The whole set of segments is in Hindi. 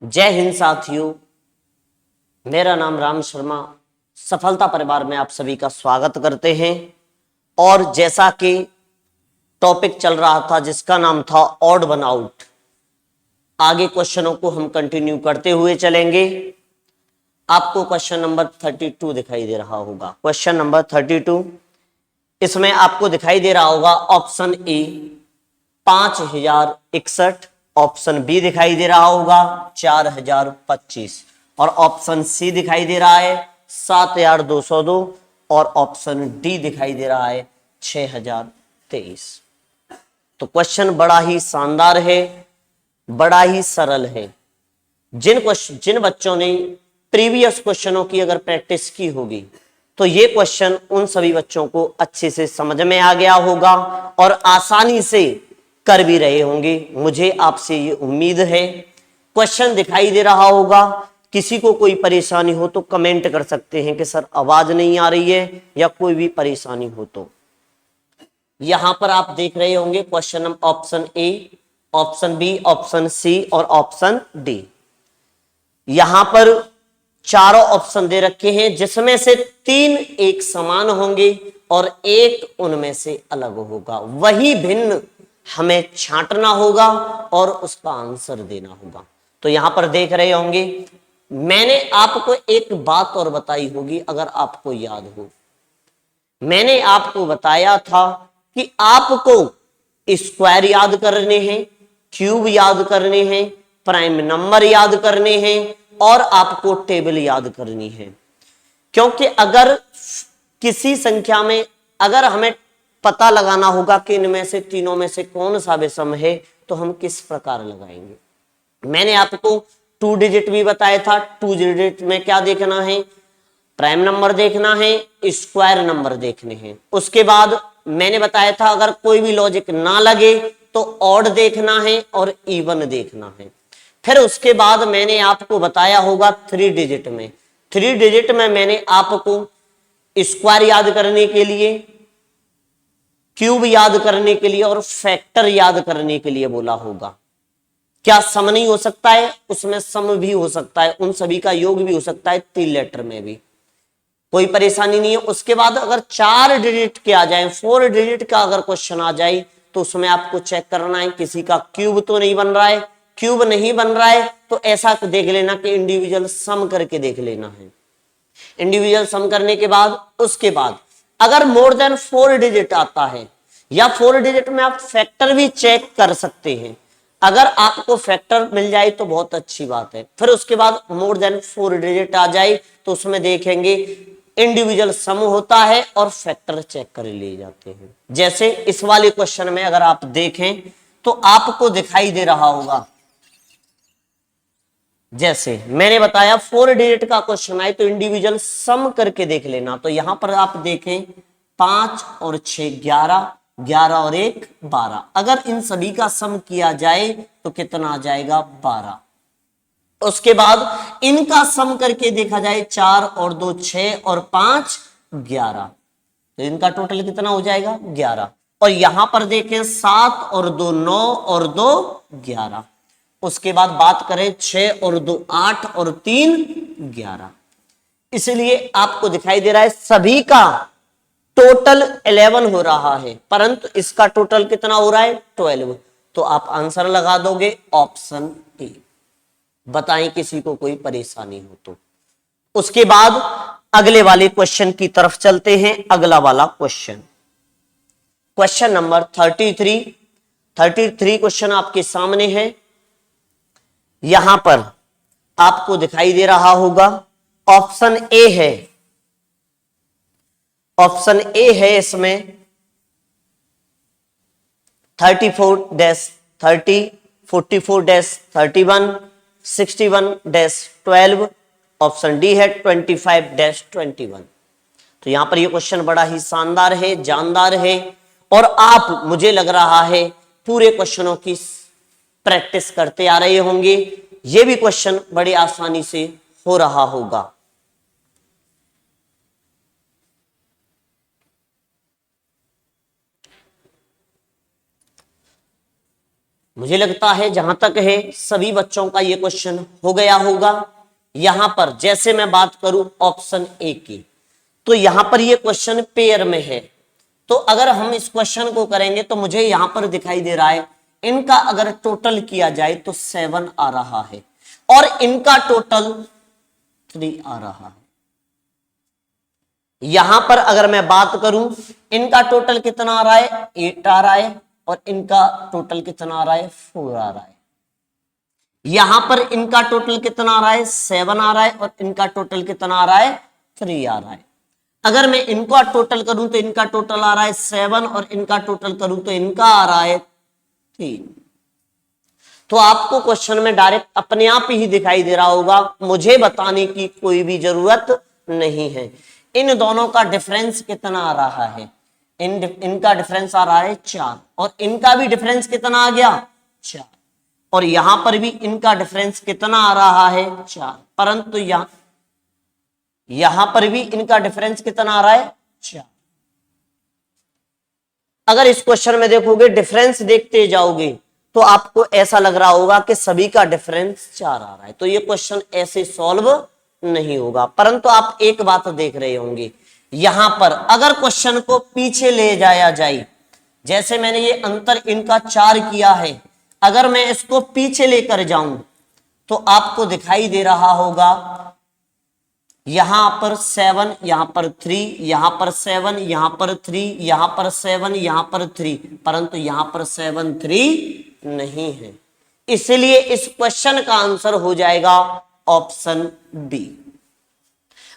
जय हिंद साथियों, मेरा नाम राम शर्मा। सफलता परिवार में आप सभी का स्वागत करते हैं। और जैसा कि टॉपिक चल रहा था जिसका नाम था ऑड वन आउट, आगे क्वेश्चनों को हम कंटिन्यू करते हुए चलेंगे। आपको क्वेश्चन नंबर 32 दिखाई दे रहा होगा। क्वेश्चन नंबर 32, इसमें आपको दिखाई दे रहा होगा ऑप्शन ए 5061, ऑप्शन बी दिखाई दे रहा होगा 4025 और ऑप्शन सी दिखाई दे रहा है 7202 और ऑप्शन डी दिखाई दे रहा है 6023। तो क्वेश्चन बड़ा ही शानदार है, बड़ा ही सरल है। जिन बच्चों ने प्रीवियस क्वेश्चनों की अगर प्रैक्टिस की होगी तो ये क्वेश्चन उन सभी बच्चों को अच्छे से समझ में आ गया होगा और आसानी से कर भी रहे होंगे। मुझे आपसे ये उम्मीद है। क्वेश्चन दिखाई दे रहा होगा, किसी को कोई परेशानी हो तो कमेंट कर सकते हैं कि सर आवाज नहीं आ रही है या कोई भी परेशानी हो तो। यहां पर आप देख रहे होंगे question option A, option B, option C और ऑप्शन डी। यहां पर चारों ऑप्शन दे रखे हैं जिसमें से 3 एक समान होंगे और एक उनमें से अलग होगा। वही भिन्न हमें छांटना होगा और उसका आंसर देना होगा। तो यहां पर देख रहे होंगे, मैंने आपको एक बात और बताई होगी, अगर आपको याद हो, मैंने आपको बताया था कि आपको स्क्वायर याद करने हैं, क्यूब याद करने हैं, प्राइम नंबर याद करने हैं और आपको टेबल याद करनी है। क्योंकि अगर किसी संख्या में अगर हमें पता लगाना होगा कि इनमें से तीनों में से कौन सा विषम है तो हम किस प्रकार लगाएंगे। मैंने आपको 2 डिजिट भी बताया था। 2 डिजिट में क्या देखना है, प्राइम नंबर देखना है, स्क्वायर नंबर देखने हैं। उसके बाद मैंने बताया था अगर कोई भी लॉजिक ना लगे तो ऑड देखना है और इवन देखना है। फिर उसके बाद मैंने आपको बताया होगा 3 डिजिट में। 3 डिजिट में मैंने आपको स्क्वायर याद करने के लिए, क्यूब याद करने के लिए और फैक्टर याद करने के लिए बोला होगा। क्या सम नहीं हो सकता है? उसमें सम भी हो सकता है, उन सभी का योग भी हो सकता है 3 लेटर में भी, कोई परेशानी नहीं है। उसके बाद अगर 4 डिजिट के आ जाए, 4 डिजिट का अगर क्वेश्चन आ जाए तो उसमें आपको चेक करना है किसी का क्यूब तो नहीं बन रहा है। क्यूब नहीं बन रहा है तो ऐसा देख लेना कि इंडिविजुअल सम करके देख लेना है। इंडिविजुअल सम करने के बाद उसके बाद अगर मोर देन 4 डिजिट आता है या 4 डिजिट में आप फैक्टर भी चेक कर सकते हैं। अगर आपको फैक्टर मिल जाए तो बहुत अच्छी बात है। फिर उसके बाद मोर देन 4 डिजिट आ जाए तो उसमें देखेंगे इंडिविजुअल सम होता है और फैक्टर चेक कर लिए जाते हैं। जैसे इस वाले क्वेश्चन में अगर आप देखें तो आपको दिखाई दे रहा होगा, जैसे मैंने बताया 4 डिजिट का क्वेश्चन आए तो इंडिविजुअल सम करके देख लेना। तो यहां पर आप देखें 5 और 6 11, 11 और 1 12। अगर इन सभी का सम किया जाए तो कितना आ जाएगा? 12। उसके बाद इनका सम करके देखा जाए 4 और 2 6 और 5 11, तो इनका टोटल कितना हो जाएगा? 11। और यहां पर देखें 7 और 2 9 और 2 11। उसके बाद बात करें 6 और 2 8 और 3 11। इसलिए आपको दिखाई दे रहा है सभी का टोटल 11 हो रहा है, परंतु इसका टोटल कितना हो रहा है? 12। तो आप आंसर लगा दोगे ऑप्शन ए। बताएं किसी को कोई परेशानी हो तो। उसके बाद अगले वाले क्वेश्चन की तरफ चलते हैं। अगला वाला क्वेश्चन, क्वेश्चन नंबर 33 क्वेश्चन आपके सामने है। यहां पर आपको दिखाई दे रहा होगा ऑप्शन ए है, ऑप्शन ए है इसमें 34-30, 44-31, 61-12, ऑप्शन डी है 25-21। तो यहां पर ये क्वेश्चन बड़ा ही शानदार है, जानदार है और आप, मुझे लग रहा है, पूरे क्वेश्चनों की प्रैक्टिस करते आ रहे होंगे। ये भी क्वेश्चन बड़ी आसानी से हो रहा होगा। मुझे लगता है जहां तक है सभी बच्चों का ये क्वेश्चन हो गया होगा। यहां पर जैसे मैं बात करूं ऑप्शन ए की, तो यहां पर ये क्वेश्चन पेयर में है, तो अगर हम इस क्वेश्चन को करेंगे तो मुझे यहां पर दिखाई दे रहा है इनका अगर टोटल किया जाए तो 7 आ रहा है और इनका टोटल 3 आ रहा है। यहां पर अगर मैं बात करूं इनका टोटल कितना आ रहा है, 8 आ रहा है और इनका टोटल कितना आ रहा है, 4 आ रहा है। यहां पर इनका टोटल कितना आ रहा है, 7 आ रहा है और इनका टोटल कितना आ रहा है, 3 आ रहा है। अगर मैं इनका टोटल करूं तो इनका टोटल आ रहा है 7 और इनका टोटल करूं तो इनका आ रहा है 3। तो आपको क्वेश्चन में डायरेक्ट अपने आप ही दिखाई दे रहा होगा, मुझे बताने की कोई भी जरूरत नहीं है। इन दोनों का डिफरेंस कितना आ रहा है, इनका डिफरेंस आ रहा है 4 और इनका भी डिफरेंस कितना आ गया, 4 और यहां पर भी इनका डिफरेंस कितना आ रहा है, 4, परंतु यहां पर भी इनका डिफरेंस कितना आ रहा है, 4। अगर इस क्वेश्चन में देखोगे डिफरेंस देखते जाओगे तो आपको ऐसा लग रहा होगा कि सभी का डिफरेंस 4 आ रहा है, तो ये क्वेश्चन ऐसे सॉल्व नहीं होगा। परंतु आप एक बात देख रहे होंगे, यहां पर अगर क्वेश्चन को पीछे ले जाया जाए, जैसे मैंने ये अंतर इनका 4 किया है, अगर मैं इसको पीछे लेकर जाऊं तो आपको दिखाई दे रहा होगा यहां पर 7, यहां पर 3, यहां पर 7, यहां पर 3, यहां पर 7, यहां पर 3, परंतु यहां पर 7 3 नहीं है, इसलिए इस क्वेश्चन का आंसर हो जाएगा ऑप्शन बी।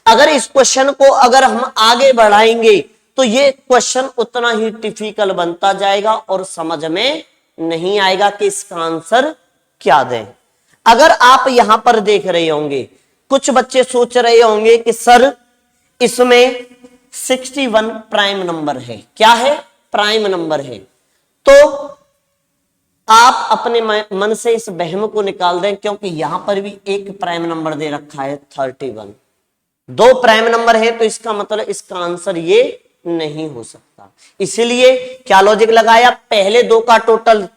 अगर इस क्वेश्चन को अगर हम आगे बढ़ाएंगे तो ये क्वेश्चन उतना ही डिफिकल्ट बनता जाएगा और समझ में नहीं आएगा कि इसका आंसर क्या दें। अगर आप यहां पर देख रहे होंगे, कुछ बच्चे सोच रहे होंगे कि सर इसमें 61 प्राइम नंबर है, क्या है, प्राइम नंबर है, तो आप अपने मन से इस वहम को निकाल दें, क्योंकि यहां पर भी एक प्राइम नंबर दे रखा है 31, 2 प्राइम नंबर है, तो इसका मतलब इसका आंसर ये नहीं हो सकता। इसलिए क्या लॉजिक लगाया, पहले 2 का टोटल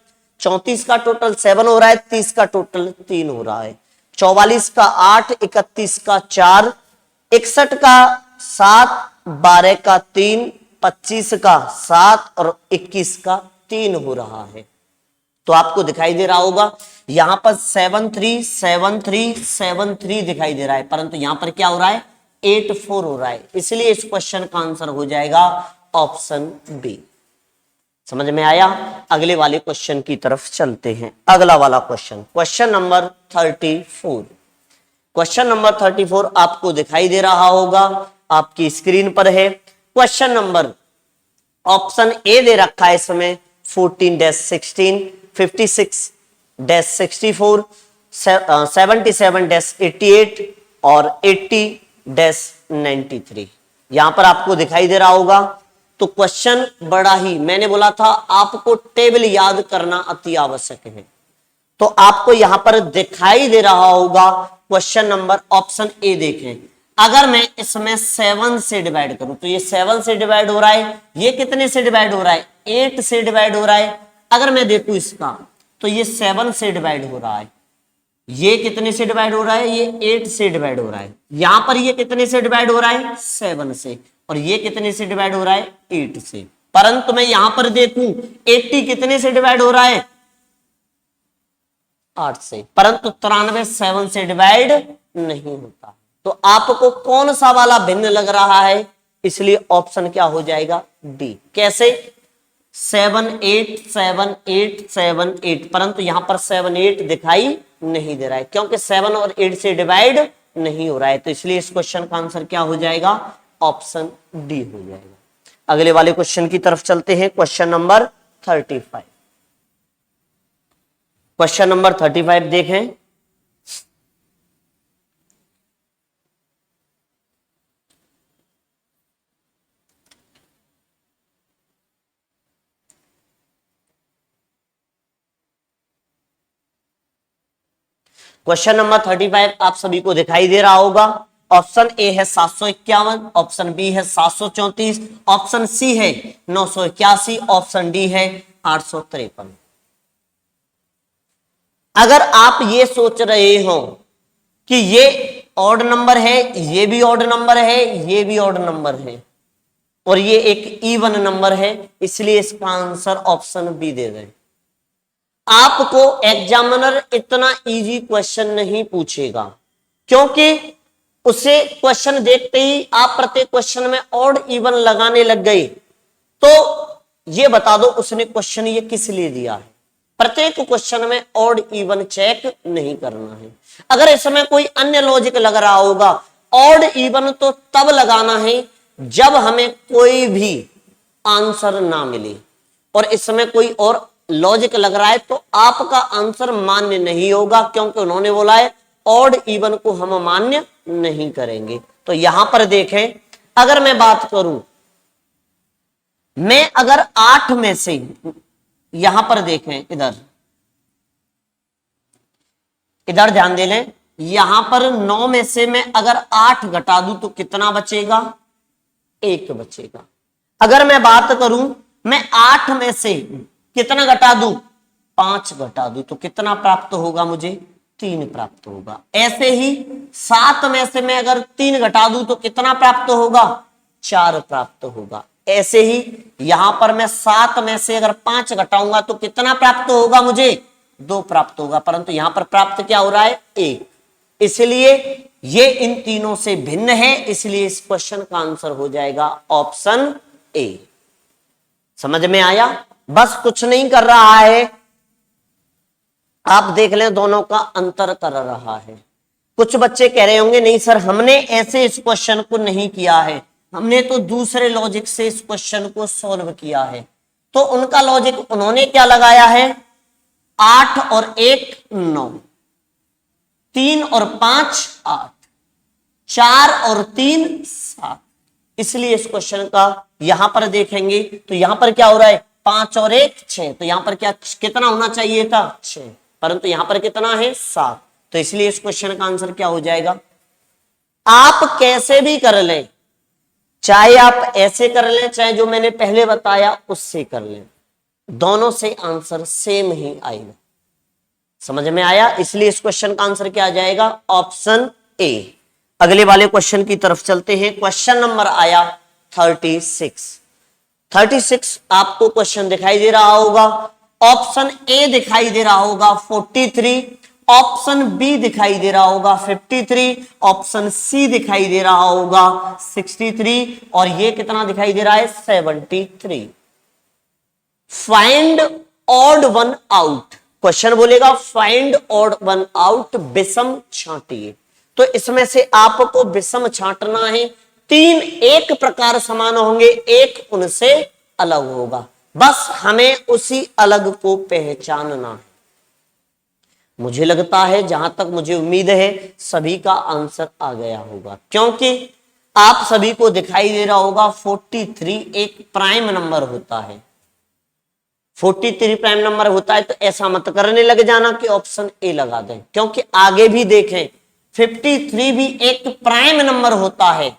34 का टोटल 7 हो रहा है, 30 का टोटल 3 हो रहा है, 44 का 8, 31 का 4, 61 का 7, 12 का 3, 25 का 7 और 21 का 3 हो रहा है। तो आपको दिखाई दे रहा होगा यहां पर 7 3 7 3 7 3 दिखाई दे रहा है, परंतु यहां पर क्या हो रहा है, 8 4 हो रहा है, इसलिए इस क्वेश्चन का आंसर हो जाएगा ऑप्शन बी। समझ में आया। अगले वाले क्वेश्चन की तरफ चलते हैं। अगला वाला question, question number 34। Question number 34 आपको दिखाई दे रहा होगा, आपकी स्क्रीन पर है। क्वेश्चन नंबर ऑप्शन ए दे रखा है इसमें 14-16, 56-64, 77-88 और 80-93। यहां पर आपको दिखाई दे रहा होगा। तो क्वेश्चन बड़ा ही, मैंने बोला था आपको टेबल याद करना अति आवश्यक है, तो आपको यहां पर दिखाई दे रहा होगा क्वेश्चन नंबर ऑप्शन ए देखें। अगर मैं इसमें 7 से डिवाइड करूं तो ये 7 से डिवाइड हो रहा है, ये कितने से डिवाइड हो रहा है, 8 से डिवाइड हो रहा है। अगर मैं देखूं इसका तो ये 7 से डिवाइड हो रहा है, ये कितने से डिवाइड हो रहा है, ये 8 से डिवाइड हो रहा है। यहां पर ये कितने से डिवाइड हो रहा है, 7 से, और ये कितने से डिवाइड हो रहा है, 8 से। परंतु मैं यहां पर देखूं 80 कितने से डिवाइड हो रहा है, 8 से, परंतु 93 7 से डिवाइड नहीं होता। तो आपको कौन सा वाला भिन्न लग रहा है, इसलिए ऑप्शन क्या हो जाएगा, डी। कैसे, 7 8 7 8 7 8, परंतु यहां पर 7 8 दिखाई नहीं दे रहा है, क्योंकि 7 और 8 से डिवाइड नहीं हो रहा है, तो इसलिए इस क्वेश्चन का आंसर क्या हो जाएगा, ऑप्शन डी हो जाएगा। अगले वाले क्वेश्चन की तरफ चलते हैं। Question number 35। क्वेश्चन नंबर 35 देखें। क्वेश्चन नंबर 35 आप सभी को दिखाई दे रहा होगा। ऑप्शन ए है 751, ऑप्शन बी है 734, ऑप्शन सी है 981, ऑप्शन डी है 853। अगर आप ये सोच रहे हो कि ये ऑड नंबर है, ये भी ऑड नंबर है, ये भी ऑड नंबर है और ये एक इवन नंबर है, इसलिए इसका आंसर ऑप्शन बी दे दें। आपको एग्जामिनर इतना इजी क्वेश्चन नहीं पूछेगा, क्योंकि उसे क्वेश्चन देखते ही आप प्रत्येक क्वेश्चन में ऑड इवन लगाने लग गए तो ये बता दो उसने क्वेश्चन ये किस लिए दिया है। प्रत्येक क्वेश्चन में ऑड इवन चेक नहीं करना है। अगर इसमें कोई अन्य लॉजिक लग रहा होगा, ऑड इवन तो तब लगाना है जब हमें कोई भी आंसर ना मिले, और इसमें कोई और लॉजिक लग रहा है तो आपका आंसर मान्य नहीं होगा, क्योंकि उन्होंने बोला है ऑड इवन को हम मान्य नहीं करेंगे। तो यहां पर देखें, अगर मैं बात करूं, मैं अगर 8 में से, यहां पर देखें, इधर ध्यान दे लें, यहां पर 9 में से मैं अगर 8 घटा दूं तो कितना बचेगा? 1 बचेगा। अगर मैं बात करूं, मैं 8 में से कितना घटा दूं? 5 घटा दूं तो कितना प्राप्त होगा मुझे? 3 प्राप्त होगा। ऐसे ही 7 में से मैं अगर 3 घटा दूं तो कितना प्राप्त होगा? 4 प्राप्त होगा। ऐसे ही यहां पर मैं 7 में से अगर 5 घटाऊंगा तो कितना प्राप्त होगा मुझे? 2 प्राप्त होगा, परंतु यहां पर प्राप्त क्या हो रहा है? 1। इसलिए ये इन तीनों से भिन्न है, इसलिए इस क्वेश्चन का आंसर हो जाएगा ऑप्शन ए। समझ में आया? बस कुछ नहीं कर रहा है, आप देख लें दोनों का अंतर कर रहा है। कुछ बच्चे कह रहे होंगे नहीं सर हमने ऐसे इस क्वेश्चन को नहीं किया है, हमने तो दूसरे लॉजिक से इस क्वेश्चन को सॉल्व किया है। तो उनका लॉजिक उन्होंने क्या लगाया है? 8 और 1 9, 3 और 5 8, 4 और 3 7। इसलिए इस क्वेश्चन का यहां पर देखेंगे तो यहां पर क्या हो रहा है? 5 और 1 6, तो यहां पर क्या कितना होना चाहिए था? 6, परंतु यहां पर कितना है? 7। तो इसलिए इस क्वेश्चन का आंसर क्या हो जाएगा? आप कैसे भी कर लें, चाहे आप ऐसे कर लें, चाहे जो मैंने पहले बताया उससे कर लें, दोनों से आंसर सेम ही आएगा। समझ में आया? इसलिए इस क्वेश्चन का आंसर क्या आ जाएगा? Option A. अगले वाले क्वेश्चन की तरफ चलते हैं। क्वेश्चन नंबर आया 36 आपको क्वेश्चन दिखाई दे रहा होगा। ऑप्शन ए दिखाई दे रहा होगा 43, ऑप्शन बी दिखाई दे रहा होगा 53, ऑप्शन सी दिखाई दे रहा होगा 63 और ये कितना दिखाई दे रहा है? 73। Find odd one out. Question बोलेगा फाइंड ऑड वन आउट, विषम छांटिए। तो इसमें से आपको विषम छांटना है। 3 एक प्रकार समान होंगे, एक उनसे अलग होगा, बस हमें उसी अलग को पहचानना है। मुझे लगता है, जहां तक मुझे उम्मीद है, सभी का आंसर आ गया होगा, क्योंकि आप सभी को दिखाई दे रहा होगा 43 एक प्राइम नंबर होता है। 43 प्राइम नंबर होता है, तो ऐसा मत करने लग जाना कि ऑप्शन ए लगा दें, क्योंकि आगे भी देखें 53 भी एक प्राइम नंबर होता है।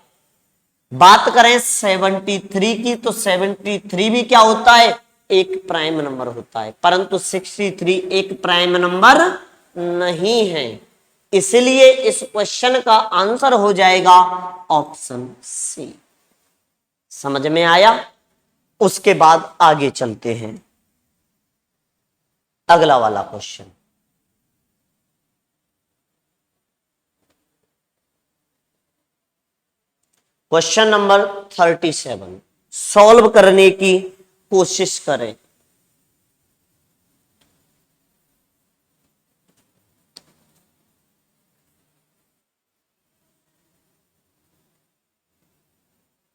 बात करें 73 की तो 73 भी क्या होता है? एक प्राइम नंबर होता है, परंतु 63 एक प्राइम नंबर नहीं है। इसलिए इस क्वेश्चन का आंसर हो जाएगा ऑप्शन सी। समझ में आया? उसके बाद आगे चलते हैं, अगला वाला क्वेश्चन। क्वेश्चन नंबर 37 सॉल्व करने की कोशिश करें।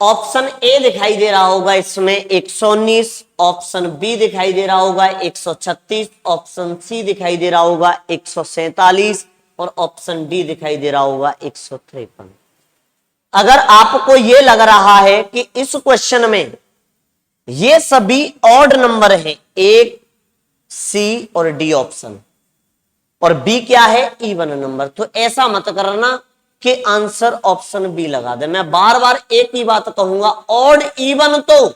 ऑप्शन ए दिखाई दे रहा होगा इसमें 119, ऑप्शन बी दिखाई दे रहा होगा 136, ऑप्शन सी दिखाई दे रहा होगा 147 और ऑप्शन डी दिखाई दे रहा होगा 153। अगर आपको यह लग रहा है कि इस क्वेश्चन में ये सभी ऑड नंबर है, ए, सी और डी ऑप्शन, और बी क्या है? इवन नंबर, तो ऐसा मत करना कि आंसर ऑप्शन बी लगा दे। मैं बार बार एक ही बात कहूंगा, ऑड इवन तो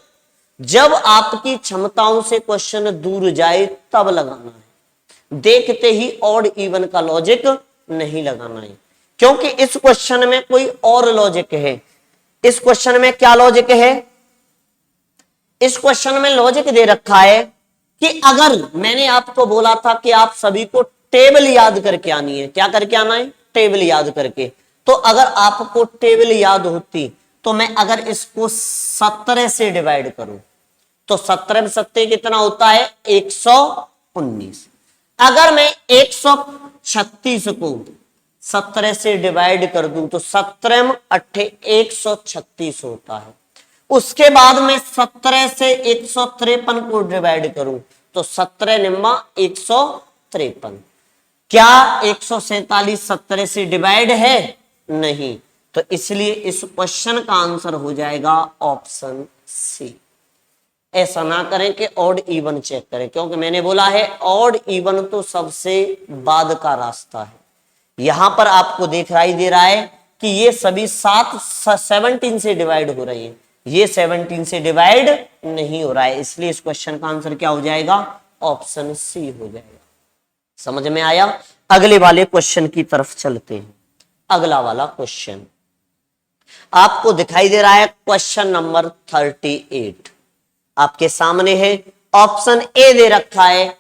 जब आपकी क्षमताओं से क्वेश्चन दूर जाए तब लगाना है। देखते ही ऑड इवन का लॉजिक नहीं लगाना है, क्योंकि इस क्वेश्चन में कोई और लॉजिक है। इस क्वेश्चन में क्या लॉजिक है? इस क्वेश्चन में लॉजिक दे रखा है कि अगर मैंने आपको बोला था कि आप सभी को टेबल याद करके आनी है, क्या करके आना है? टेबल याद करके। तो अगर आपको टेबल याद होती तो मैं अगर इसको 17 से डिवाइड करूं तो 17 में 7 कितना होता है? 119। अगर मैं 136 को 17 से डिवाइड कर दूं तो 17 अट्ठे 136 होता है। उसके बाद में 17 से 153 को डिवाइड करूं तो 17 निम्मा 153। क्या 147 17 से डिवाइड है? नहीं। तो इसलिए इस क्वेश्चन का आंसर हो जाएगा ऑप्शन सी। ऐसा ना करें कि ऑड इवन चेक करें, क्योंकि मैंने बोला है ऑड इवन तो सबसे बाद का रास्ता है। यहां पर आपको दिखाई दे रहा है कि ये सभी 17 से डिवाइड हो रही है, ये 17 से डिवाइड नहीं हो रहा है, इसलिए इस क्वेश्चन का आंसर क्या हो जाएगा? ऑप्शन सी हो जाएगा। समझ में आया? अगले वाले क्वेश्चन की तरफ चलते हैं। अगला वाला क्वेश्चन आपको दिखाई दे रहा है, क्वेश्चन नंबर 38 आपके सामने है। ऑप्शन ए दे रखा है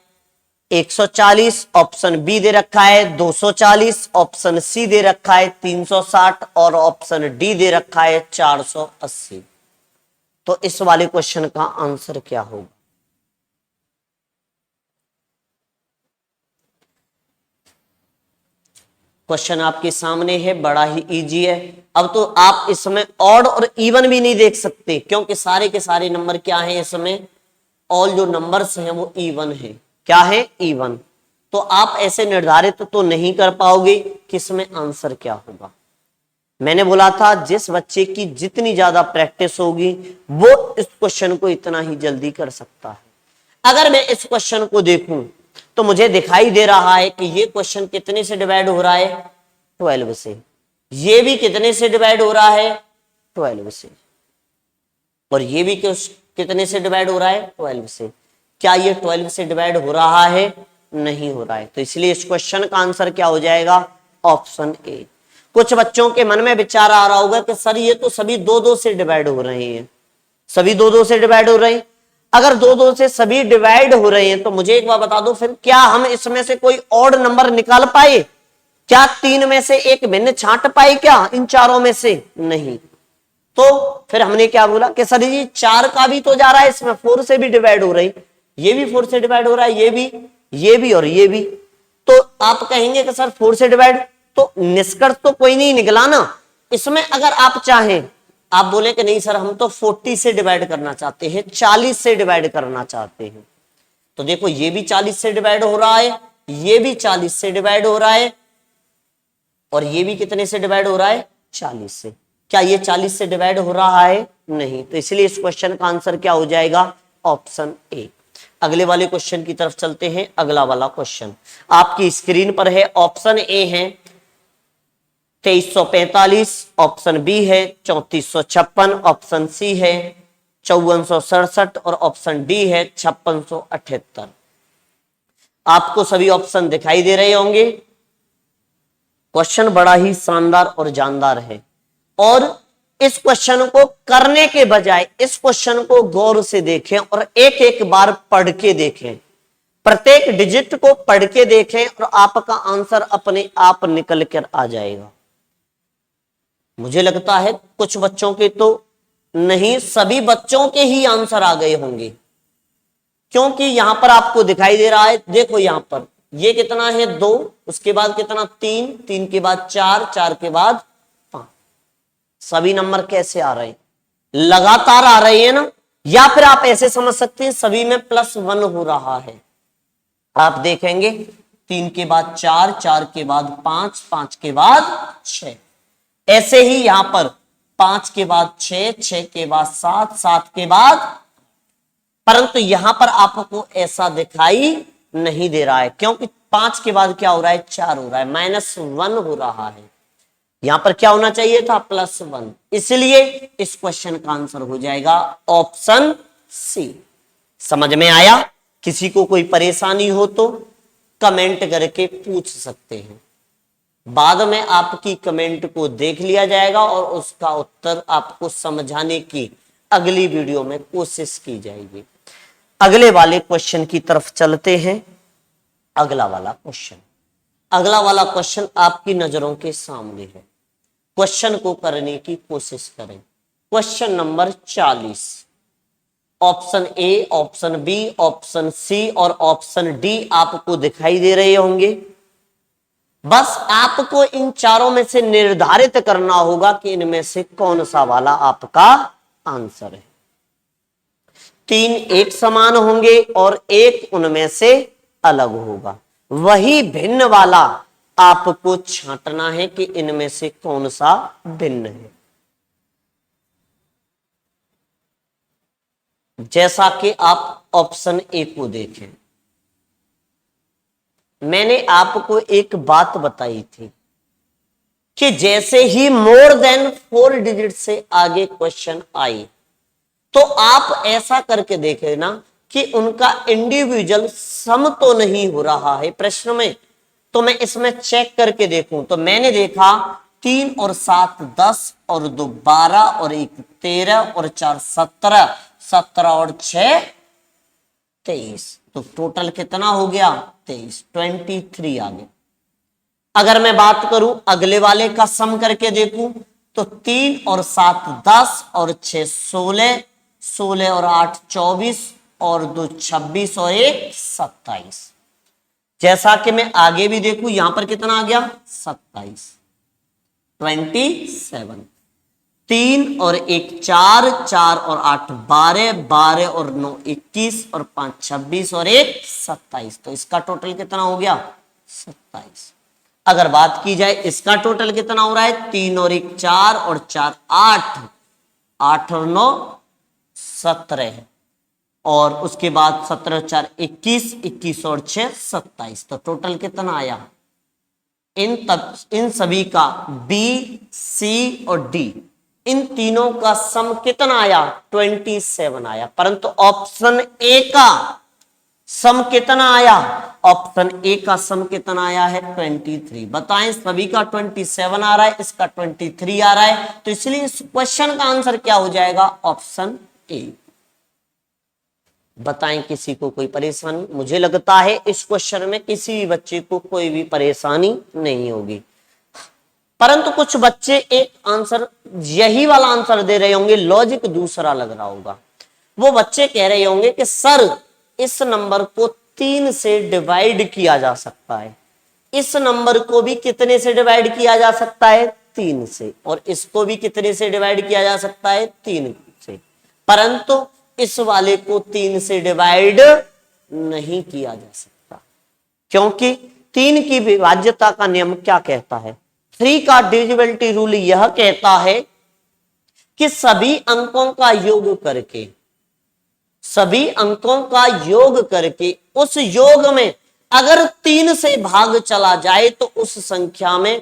140, ऑप्शन बी दे रखा है 240, ऑप्शन सी दे रखा है 360 और ऑप्शन डी दे रखा है 480। तो इस वाले क्वेश्चन का आंसर क्या होगा? क्वेश्चन आपके सामने है, बड़ा ही इजी है। अब तो आप इसमें ऑड और इवन भी नहीं देख सकते, क्योंकि सारे के सारे नंबर क्या हैं इसमें? ऑल जो नंबर्स हैं वो इवन है। क्या है? इवन। तो आप ऐसे निर्धारित तो नहीं कर पाओगे कि इसमें आंसर क्या होगा। मैंने बोला था जिस बच्चे की जितनी ज्यादा प्रैक्टिस होगी वो इस क्वेश्चन को इतना ही जल्दी कर सकता है। अगर मैं इस क्वेश्चन को देखूं तो मुझे दिखाई दे रहा है कि ये क्वेश्चन कितने से डिवाइड हो रहा है? 12 से। ये भी कितने से डिवाइड हो रहा है? 12 से। और ये भी कितने से डिवाइड हो रहा है? 12 से। क्या ये 12 से डिवाइड हो रहा है? नहीं हो रहा है। तो इसलिए इस क्वेश्चन का आंसर क्या हो जाएगा? Option A. कुछ बच्चों के मन में विचार आ रहा होगा कि सर ये तो सभी 2-2 से डिवाइड हो रहे हैं, सभी 2-2 से डिवाइड हो रहे हैं। अगर 2-2 से सभी डिवाइड हो रहे हैं तो मुझे एक बार बता दो, फिर क्या हम इसमें से कोई ऑड नंबर निकाल पाए? क्या 3 में से एक भिन्न छांट पाए क्या इन चारों में से? नहीं। तो फिर हमने क्या बोला कि सर जी 4 का भी तो जा रहा है इसमें, 4 से भी डिवाइड हो रही, ये भी 4 से डिवाइड हो रहा है, ये भी और ये भी। तो आप कहेंगे कि सर 4 से डिवाइड, तो निष्कर्ष तो कोई नहीं निकला ना इसमें। अगर आप चाहें, आप बोले कि नहीं सर हम तो 40 से डिवाइड करना चाहते हैं, 40 से डिवाइड करना चाहते हैं, तो देखो ये भी 40 से डिवाइड हो रहा है, ये भी 40 से डिवाइड हो रहा है, और ये भी कितने से डिवाइड हो रहा है? 40 से। क्या ये 40 से डिवाइड हो रहा है? नहीं। तो इसलिए इस क्वेश्चन का आंसर क्या हो जाएगा? Option A. अगले वाले क्वेश्चन की तरफ चलते हैं। अगला वाला क्वेश्चन आपकी स्क्रीन पर है। ऑप्शन ए है 2345, ऑप्शन बी है 3456, ऑप्शन सी है 5467 और ऑप्शन डी है 5678। आपको सभी ऑप्शन दिखाई दे रहे होंगे। क्वेश्चन बड़ा ही शानदार और जानदार है, और इस क्वेश्चन को करने के बजाय इस क्वेश्चन को गौर से देखें और एक एक बार पढ़ के देखें, प्रत्येक डिजिट को पढ़ के देखें और आपका आंसर अपने आप निकल कर आ जाएगा। मुझे लगता है कुछ बच्चों के तो नहीं, सभी बच्चों के ही आंसर आ गए होंगे, क्योंकि यहां पर आपको दिखाई दे रहा है, देखो यहां पर ये कितना है 2, उसके बाद कितना 3, 3 के बाद 4, 4 के बाद 5। सभी नंबर कैसे आ रहे हैं? लगातार आ रहे हैं ना। या फिर आप ऐसे समझ सकते हैं सभी में +1 हो रहा है। आप देखेंगे 3 के बाद 4, 4 के बाद 5, 5 के बाद 6, ऐसे ही यहां पर 5 के बाद 6, 6 के बाद 7, 7 के बाद, परंतु यहां पर आपको ऐसा दिखाई नहीं दे रहा है, क्योंकि 5 के बाद क्या हो रहा है? 4 हो रहा है, -1 हो रहा है। यहां पर क्या होना चाहिए था? +1। इसलिए इस क्वेश्चन का आंसर हो जाएगा ऑप्शन सी। समझ में आया? किसी को कोई परेशानी हो तो कमेंट करके पूछ सकते हैं। बाद में आपकी कमेंट को देख लिया जाएगा और उसका उत्तर आपको समझाने की अगली वीडियो में कोशिश की जाएगी। अगले वाले क्वेश्चन की तरफ चलते हैं। अगला वाला क्वेश्चन आपकी नजरों के सामने है। क्वेश्चन को करने की कोशिश करें। Question number 40, option A, option B, option C और ऑप्शन डी आपको दिखाई दे रहे होंगे। बस आपको इन चारों में से निर्धारित करना होगा कि इनमें से कौन सा वाला आपका आंसर है। 3 एक समान होंगे और एक उनमें से अलग होगा। वही भिन्न वाला आपको छांटना है कि इनमें से कौन सा भिन्न है। जैसा कि आप ऑप्शन ए को देखें, मैंने आपको एक बात बताई थी कि जैसे ही मोर देन 4 डिजिट से आगे क्वेश्चन आई तो आप ऐसा करके देखें ना कि उनका इंडिविजुअल सम तो नहीं हो रहा है प्रश्न में। तो मैं इसमें चेक करके देखूं तो मैंने देखा 3 और 7 10 और 2 12 और 1 13 और 4 17, 17 और 6 23, तो टोटल कितना हो गया 23, 23 आ गया। अगर मैं बात करूं अगले वाले का सम करके देखूं तो 3 और 7 10 और 6 16, 16 और 8 24 और 2 26 और 1 27। जैसा कि मैं आगे भी देखूं यहां पर कितना आ गया 27, 27। 3 और 1 4, 4 और 8 12, 12 और 9 21 और 5 26 और 1 27, तो इसका टोटल कितना हो गया 27। अगर बात की जाए इसका टोटल कितना हो रहा है 3 और 1 4 और 4 8, 8 और 9 17 और उसके बाद 17 और 4 21, 21 और 6 27, तो टोटल कितना आया इन सभी का बी सी और डी इन तीनों का सम कितना आया 27 आया। परंतु ऑप्शन ए का सम कितना आया, ऑप्शन ए का सम कितना आया है 23। बताएं सभी का 27 आ रहा है, इसका 23 आ रहा है, तो इसलिए इस क्वेश्चन का आंसर क्या हो जाएगा ऑप्शन ए। बताएं किसी को कोई परेशानी? मुझे लगता है इस क्वेश्चन में किसी भी बच्चे को कोई भी परेशानी नहीं होगी। परंतु कुछ बच्चे एक आंसर यही वाला आंसर दे रहे होंगे, लॉजिक दूसरा लग रहा होगा। वो बच्चे कह रहे होंगे कि सर इस नंबर को 3 से डिवाइड किया जा सकता है, इस नंबर को भी कितने से डिवाइड किया जा सकता है 3 से, और इसको भी कितने से डिवाइड किया जा सकता है 3 से, परंतु इस वाले को 3 से डिवाइड नहीं किया जा सकता, क्योंकि 3 की विभाज्यता का नियम क्या कहता है, 3 का डिविजिबिलिटी रूल यह कहता है कि सभी अंकों का योग करके उस योग में अगर 3 से भाग चला जाए तो उस संख्या में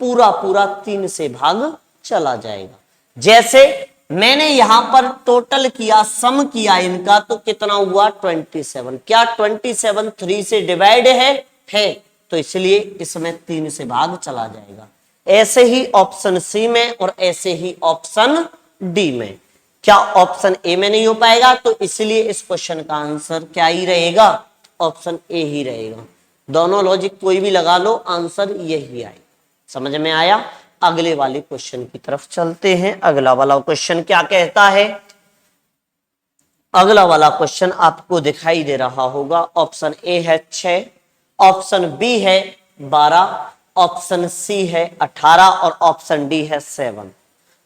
पूरा 3 से भाग चला जाएगा। जैसे मैंने यहां पर टोटल किया, सम किया इनका, तो कितना हुआ 27। क्या 27 3 से डिवाइड है, तो इसलिए इसमें 3 से भाग चला जाएगा। ऐसे ही ऑप्शन सी में और ऐसे ही ऑप्शन डी में। क्या ऑप्शन ए में नहीं हो पाएगा, तो इसलिए इस क्वेश्चन का आंसर क्या ही रहेगा, ऑप्शन ए ही रहेगा। दोनों लॉजिक कोई भी लगा लो, आंसर यही आएगा। समझ में आया? अगले वाले क्वेश्चन की तरफ चलते हैं। अगला वाला क्वेश्चन क्या कहता है? अगला वाला क्वेश्चन आपको दिखाई दे रहा होगा। ऑप्शन ए है 6, ऑप्शन बी है 12, ऑप्शन सी है 18 और ऑप्शन डी है 7।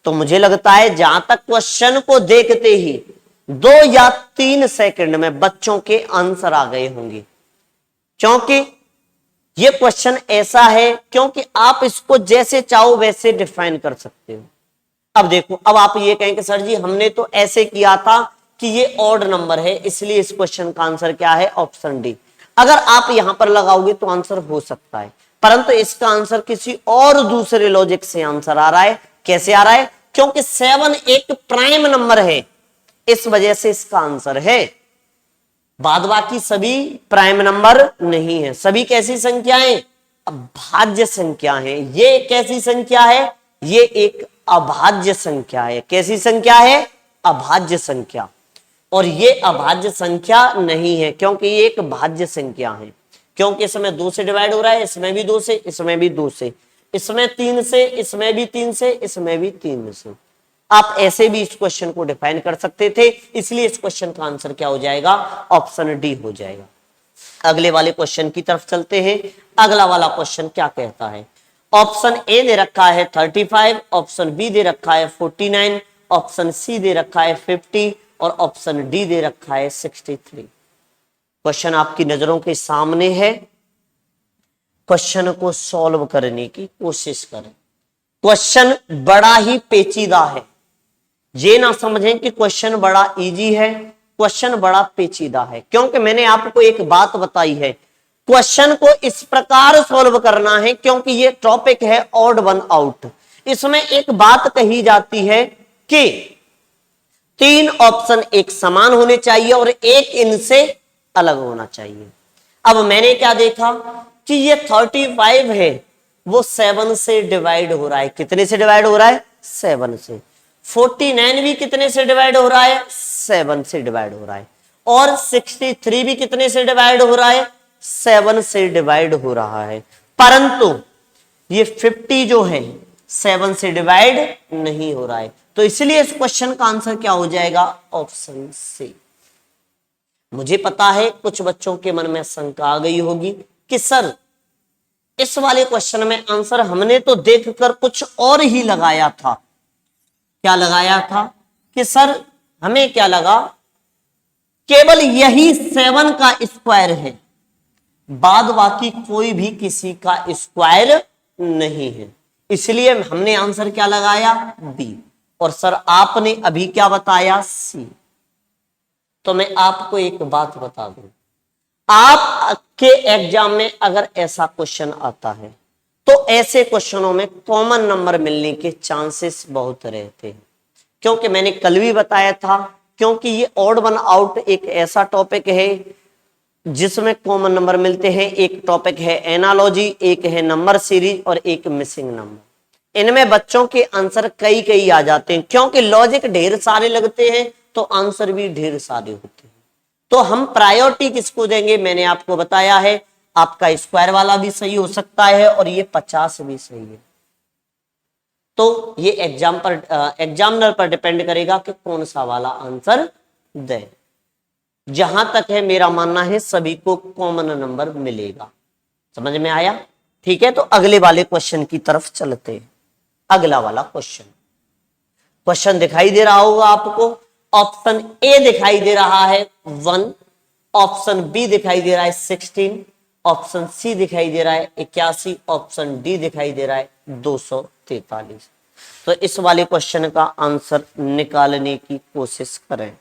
तो मुझे लगता है जहां तक क्वेश्चन को देखते ही 2 या 3 सेकंड में बच्चों के आंसर आ गए होंगे, क्योंकि ये क्वेश्चन ऐसा है, क्योंकि आप इसको जैसे चाहो वैसे डिफाइन कर सकते हो। अब देखो, अब आप ये कहें कि सर जी हमने तो ऐसे किया था कि ये ऑड नंबर है, इसलिए इस क्वेश्चन का आंसर क्या है ऑप्शन डी। अगर आप यहां पर लगाओगे तो आंसर हो सकता है, परंतु इसका आंसर किसी और दूसरे लॉजिक से आंसर आ रहा है। कैसे आ रहा है? क्योंकि 7 एक प्राइम नंबर है, इस वजह से इसका आंसर है बाद बाकी सभी प्राइम नंबर नहीं है। सभी कैसी संख्याएं? अभाज्य संख्या है। ये कैसी संख्या है? ये एक अभाज्य संख्या है। कैसी संख्या है? अभाज्य संख्या। और ये अभाज्य संख्या नहीं है क्योंकि ये एक भाज्य संख्या है, क्योंकि इसमें 2 से डिवाइड हो रहा है, इसमें भी 2 से, इसमें भी 2 से, इसमें 3 से, इसमें भी 3 से, इसमें भी 3 से। आप ऐसे भी इस क्वेश्चन को डिफाइन कर सकते थे, इसलिए इस क्वेश्चन का आंसर क्या हो जाएगा? ऑप्शन डी हो जाएगा। अगले वाले क्वेश्चन की तरफ चलते हैं। अगला वाला क्वेश्चन क्या कहता है? ऑप्शन ए दे रखा है 35, ऑप्शन बी दे रखा है 49, ऑप्शन सी दे रखा है 50 और ऑप्शन डी दे रखा है 63। क्वेश्चन आपकी नजरों के सामने है। क्वेश्चन को सॉल्व करने की कोशिश करें। क्वेश्चन बड़ा ही पेचीदा है। ये ना समझें कि क्वेश्चन बड़ा इजी है, क्वेश्चन बड़ा पेचीदा है, क्योंकि मैंने आपको एक बात बताई है, क्वेश्चन को इस प्रकार सॉल्व करना है क्योंकि ये टॉपिक है ऑड वन आउट। इसमें एक बात कही जाती है कि 3 ऑप्शन एक समान होने चाहिए और एक इनसे अलग होना चाहिए। अब मैंने क्या देखा कि ये 35 है, वो 7 से डिवाइड हो रहा है। कितने से डिवाइड हो रहा है? 7 से। 49 भी कितने से डिवाइड हो रहा है? 7 से डिवाइड हो रहा है। और 63 भी कितने से डिवाइड हो रहा है? 7 से डिवाइड हो रहा है। परंतु ये 50 जो है 7 से डिवाइड नहीं हो रहा है, तो इसलिए इस क्वेश्चन का आंसर क्या हो जाएगा? Option C. मुझे पता है कुछ बच्चों के मन में शंका आ गई होगी कि सर इस वाले क्वेश्चन में आंसर हमने तो देखकर कुछ और ही लगाया था। क्या लगाया था? कि सर हमें क्या लगा, केवल यही 7 का स्क्वायर है, बाद बाकी कोई भी किसी का स्क्वायर नहीं है, इसलिए हमने आंसर क्या लगाया? बी। और सर आपने अभी क्या बताया? सी। तो मैं आपको एक बात बता दूं, आपके एग्जाम में अगर ऐसा क्वेश्चन आता है तो ऐसे क्वेश्चनों में कॉमन नंबर मिलने के चांसेस बहुत रहते हैं, क्योंकि मैंने कल भी बताया था, क्योंकि ये ऑड वन आउट एक ऐसा टॉपिक है जिसमें कॉमन नंबर मिलते हैं। एक टॉपिक है एनालॉजी, एक है नंबर सीरीज और एक मिसिंग नंबर। इनमें बच्चों के आंसर कई कई आ जाते हैं, क्योंकि लॉजिक ढेर सारे लगते हैं तो आंसर भी ढेर सारे होते हैं। तो हम प्रायोरिटी किसको देंगे? मैंने आपको बताया है, आपका स्क्वायर वाला भी सही हो सकता है और ये 50 भी सही है। तो ये एग्जामिनर पर डिपेंड करेगा कि कौन सा वाला आंसर दे। जहां तक है मेरा मानना है सभी को कॉमन नंबर मिलेगा। समझ में आया? ठीक है, तो अगले वाले क्वेश्चन की तरफ चलते हैं। अगला वाला क्वेश्चन दिखाई दे रहा होगा आपको। ऑप्शन ए दिखाई दे रहा है 1, ऑप्शन बी दिखाई दे रहा है 16, ऑप्शन सी दिखाई दे रहा है 81, ऑप्शन डी दिखाई दे रहा है 243। तो इस वाले क्वेश्चन का आंसर निकालने की कोशिश करें।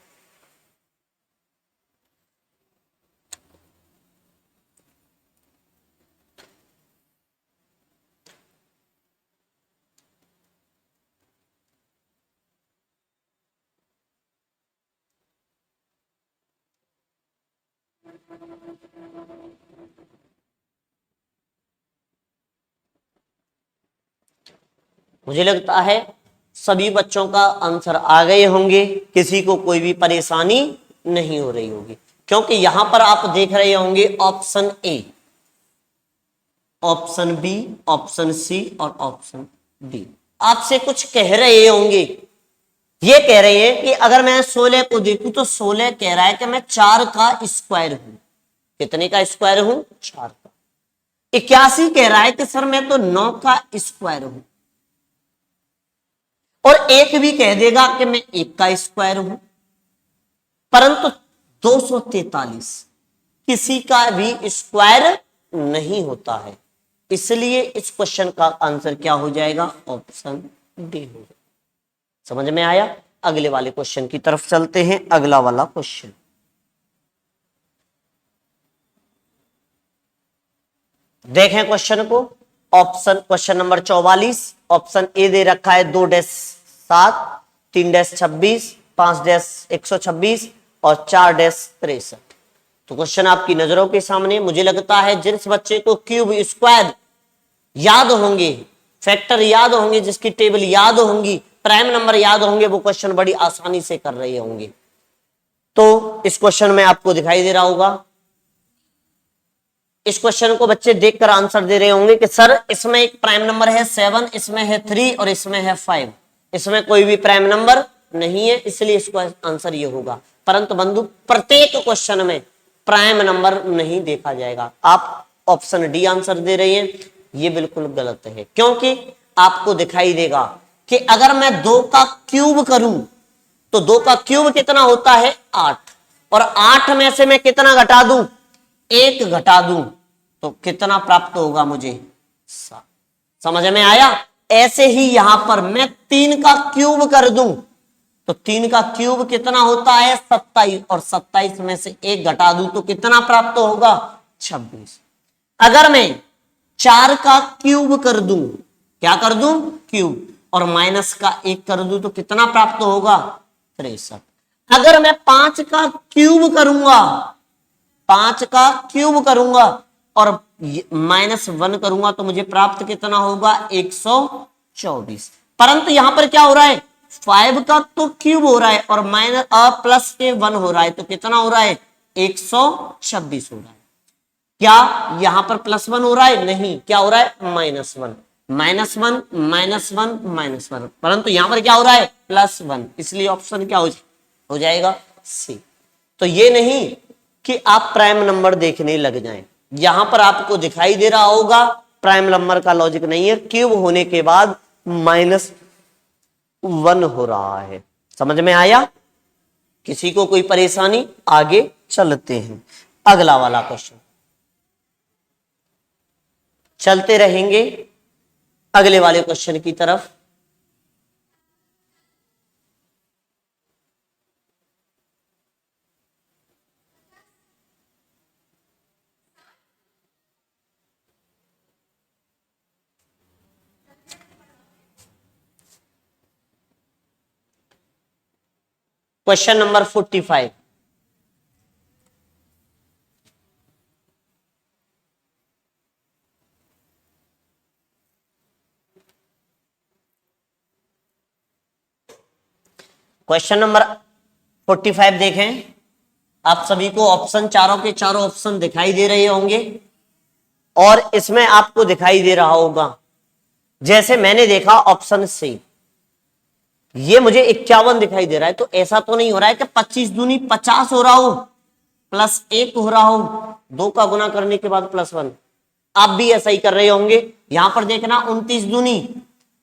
मुझे लगता है सभी बच्चों का आंसर आ गए होंगे, किसी को कोई भी परेशानी नहीं हो रही होगी, क्योंकि यहां पर आप देख रहे होंगे option A, option B, option C और ऑप्शन डी। आपसे कुछ कह रहे होंगे, ये कह रहे हैं कि अगर मैं 16 को देखूं तो 16 कह रहा है कि मैं 4 का स्क्वायर हूं। कितने का स्क्वायर हूं? 4 का। 81 कह रहा है कि सर मैं तो 9 का स्क्वायर हूं। और एक भी कह देगा कि मैं 1 का स्क्वायर हूं। परंतु 243 किसी का भी स्क्वायर नहीं होता है, इसलिए इस क्वेश्चन का आंसर क्या हो जाएगा? ऑप्शन डी हो जाएगा। समझ में आया? अगले वाले क्वेश्चन की तरफ चलते हैं। अगला वाला क्वेश्चन देखें क्वेश्चन को। Question number 44। ऑप्शन ए दे रखा है 2-7, 3-26, 5-126 और 4-63। तो क्वेश्चन आपकी नजरों के सामने, मुझे लगता है जिस बच्चे को क्यूब स्क्वायर याद होंगे, फैक्टर याद होंगे, जिसकी टेबल याद होंगी, प्राइम नंबर याद होंगे, वो क्वेश्चन बड़ी आसानी से कर रहे होंगे। तो इस क्वेश्चन में आपको दिखाई दे रहा होगा, इस क्वेश्चन को बच्चे देखकर आंसर दे रहे होंगे कि सर इसमें एक प्राइम नंबर है 7, इसमें है 3 और इसमें है 5, इसमें कोई भी प्राइम नंबर नहीं है, इसलिए इसका आंसर ये होगा। परंतु बंधु प्रत्येक क्वेश्चन में प्राइम नंबर नहीं देखा जाएगा। आप ऑप्शन डी आंसर दे रहे हैं, ये बिल्कुल गलत है, क्योंकि आपको दिखाई देगा कि अगर मैं 2 का क्यूब करूं तो 2 का क्यूब कितना होता है 8, और 8 में से मैं कितना घटा दूं 1 घटा दूं तो कितना प्राप्त होगा मुझे 7। समझ में आया? ऐसे ही यहां पर मैं 3 का क्यूब कर दूं तो 3 का क्यूब कितना होता है 27, और 27 में से 1 घटा दूं तो कितना प्राप्त होगा 26। अगर मैं 4 का क्यूब कर दूं, क्या कर दूं क्यूब, और माइनस का 1 कर दूं तो कितना प्राप्त होगा 63। अगर मैं 5 का क्यूब करूंगा, 5 का क्यूब करूंगा और -1 करूंगा तो मुझे प्राप्त कितना होगा 124। परंतु यहां पर क्या हो रहा है 5 का तो क्यूब हो रहा है और माइनस प्लस के 1 हो रहा है, तो कितना हो रहा है 126 हो रहा है। क्या यहां पर +1 हो रहा है? नहीं, क्या हो रहा है -1, -1, -1, -1, परंतु यहां पर क्या हो रहा है +1, इसलिए ऑप्शन क्या हो जाएगा सी। तो ये नहीं कि आप प्राइम नंबर देखने लग जाएं, यहां पर आपको दिखाई दे रहा होगा प्राइम नंबर का लॉजिक नहीं है, क्यूब होने के बाद -1 हो रहा है। समझ में आया? किसी को कोई परेशानी? आगे चलते हैं, अगला वाला क्वेश्चन चलते रहेंगे अगले वाले क्वेश्चन की तरफ। क्वेश्चन नंबर 45, क्वेश्चन नंबर 45 देखें। आप सभी को ऑप्शन चारों के चारों ऑप्शन दिखाई दे रहे होंगे और इसमें आपको दिखाई दे रहा होगा, जैसे मैंने देखा ऑप्शन सी, ये मुझे 51 दिखाई दे रहा है, तो ऐसा तो नहीं हो रहा है कि 25 दूनी 50 हो रहा हो +1 हो रहा हो, 2 का गुना करने के बाद +1। आप भी ऐसा ही कर रहे होंगे। यहां पर देखना 29 दूनी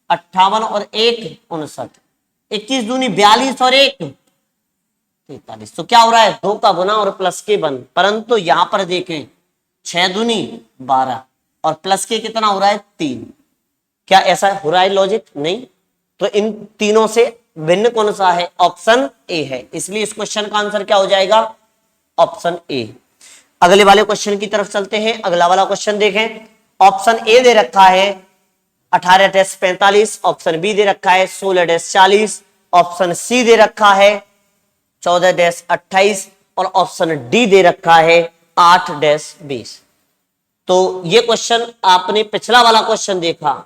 58 और 1 59, 21 दूनी 42 और 1 43, तो क्या हो रहा है 2 का गुना और प्लस के 1। परंतु यहां पर देखें 6 दूनी 12 और प्लस के कितना हो रहा है 3। क्या ऐसा हो रहा है लॉजिक? नहीं। तो इन तीनों से भिन्न कौन सा है? ऑप्शन ए है, इसलिए इस क्वेश्चन का आंसर क्या हो जाएगा ऑप्शन ए। अगले वाले क्वेश्चन की तरफ चलते हैं। अगला वाला क्वेश्चन देखें। ऑप्शन ए दे रखा है 18-45, ऑप्शन बी दे रखा है 16-40, ऑप्शन सी दे रखा है 14-28 और ऑप्शन डी दे रखा है 8-20। तो ये क्वेश्चन आपने पिछला वाला क्वेश्चन देखा,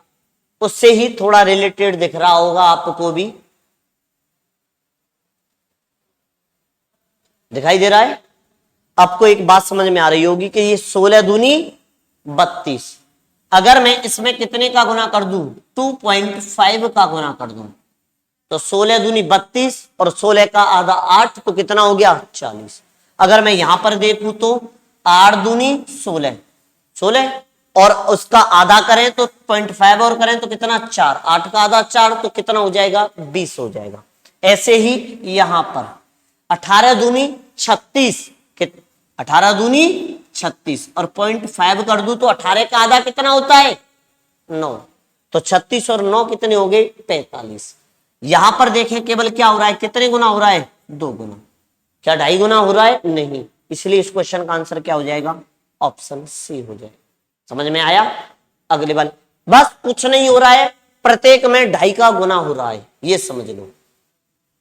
उससे ही थोड़ा रिलेटेड दिख रहा होगा आपको भी, दिखाई दे रहा है आपको। एक बात समझ में आ रही होगी कि ये 16 दूनी 32, अगर मैं इसमें कितने का गुना कर दूं 2.5 का गुना कर दूं तो 16 दूनी 32 और 16 का आधा 8, तो कितना हो गया 40। अगर मैं यहां पर देखूं तो 8 दूनी 16 और उसका आधा करें तो 0.5 और करें तो कितना 4, 8 का आधा 4, तो कितना हो जाएगा 20 हो जाएगा। ऐसे ही यहां पर 18 दूनी 36, 18 दूनी 36 और 0.5 कर दूं तो 18 का आधा कितना होता है 9, तो 36 और 9 कितने हो गए 45। यहां पर देखें केवल क्या हो रहा है, कितने गुना हो रहा है 2 गुना, क्या 2.5 गुना हो रहा है? नहीं, इसलिए इस क्वेश्चन का आंसर क्या हो जाएगा ऑप्शन सी हो जाएगा। समझ में आया? अगले वाले बस कुछ नहीं हो रहा है, प्रत्येक में 2.5 का गुना हो रहा है, ये समझ लो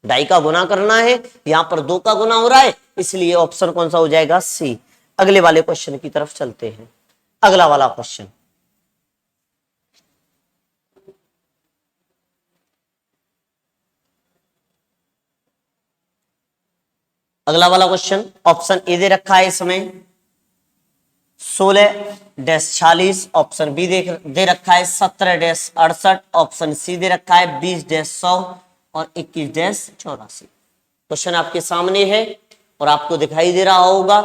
2.5 का गुना करना है, यहां पर 2 का गुना हो रहा है, इसलिए ऑप्शन कौन सा हो जाएगा सी। अगले वाले क्वेश्चन की तरफ चलते हैं। अगला वाला क्वेश्चन, अगला वाला क्वेश्चन ऑप्शन ए दे रखा है इसमें 16-46, ऑप्शन बी दे रखा है 17-68, ऑप्शन सी दे रखा है 20-100 और 21-84। क्वेश्चन आपके सामने है और आपको दिखाई दे रहा होगा,